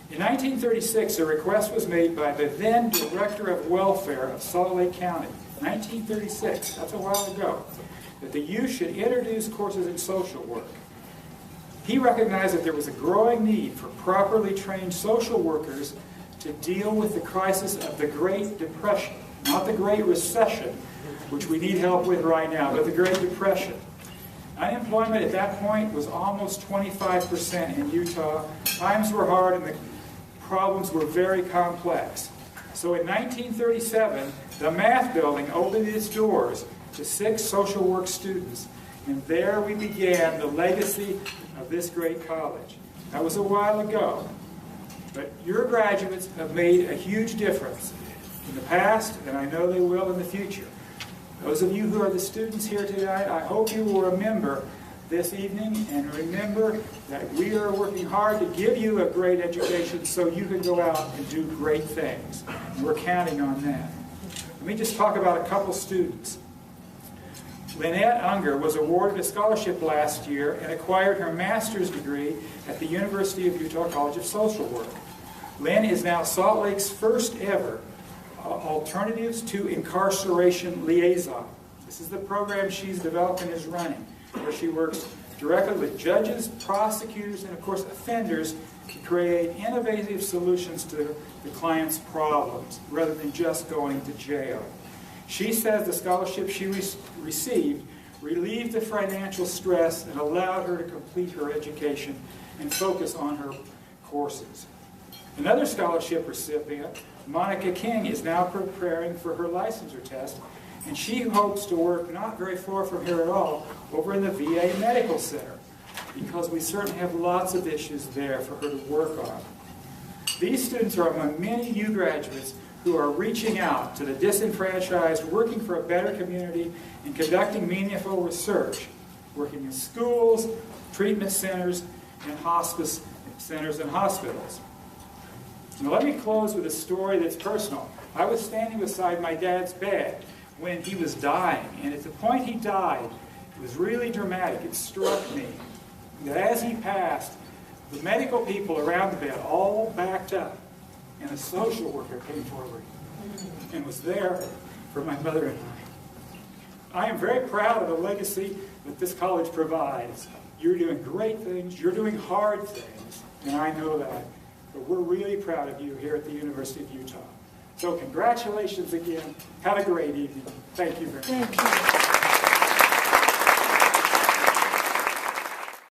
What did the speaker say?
In 1936, a request was made by the then Director of Welfare of Salt Lake County, 1936, that's a while ago, that the youth should introduce courses in social work. He recognized that there was a growing need for properly trained social workers to deal with the crisis of the Great Depression, not the Great Recession, which we need help with right now, but the Great Depression. Unemployment at that point was almost 25% in Utah. Times were hard and the problems were very complex. So in 1937, the Math Building opened its doors to 6 social work students, and there we began the legacy of this great college. That was a while ago, but your graduates have made a huge difference in the past, and I know they will in the future. Those of you who are the students here tonight, I hope you will remember this evening and remember that we are working hard to give you a great education so you can go out and do great things. And we're counting on that. Let me just talk about a couple students. Lynette Unger was awarded a scholarship last year and acquired her master's degree at the University of Utah College of Social Work. Lynn is now Salt Lake's first ever Alternatives to Incarceration Liaison. This is the program she's developed and is running, where she works directly with judges, prosecutors, and of course offenders to create innovative solutions to the client's problems rather than just going to jail. She says the scholarship she received relieved the financial stress and allowed her to complete her education and focus on her courses. Another scholarship recipient, Monica King, is now preparing for her licensure test, and she hopes to work not very far from here at all, over in the VA Medical Center, because we certainly have lots of issues there for her to work on. These students are among many U graduates who are reaching out to the disenfranchised, working for a better community, and conducting meaningful research, working in schools, treatment centers, and hospice centers and hospitals. Now let me close with a story that's personal. I was standing beside my dad's bed when he was dying, and at the point he died, it was really dramatic. It struck me that as he passed, the medical people around the bed all backed up, and a social worker came forward and was there for my mother and I. I am very proud of the legacy that this college provides. You're doing great things, you're doing hard things, and I know that. But we're really proud of you here at the University of Utah. So congratulations again. Have a great evening. Thank you very much. Thank you.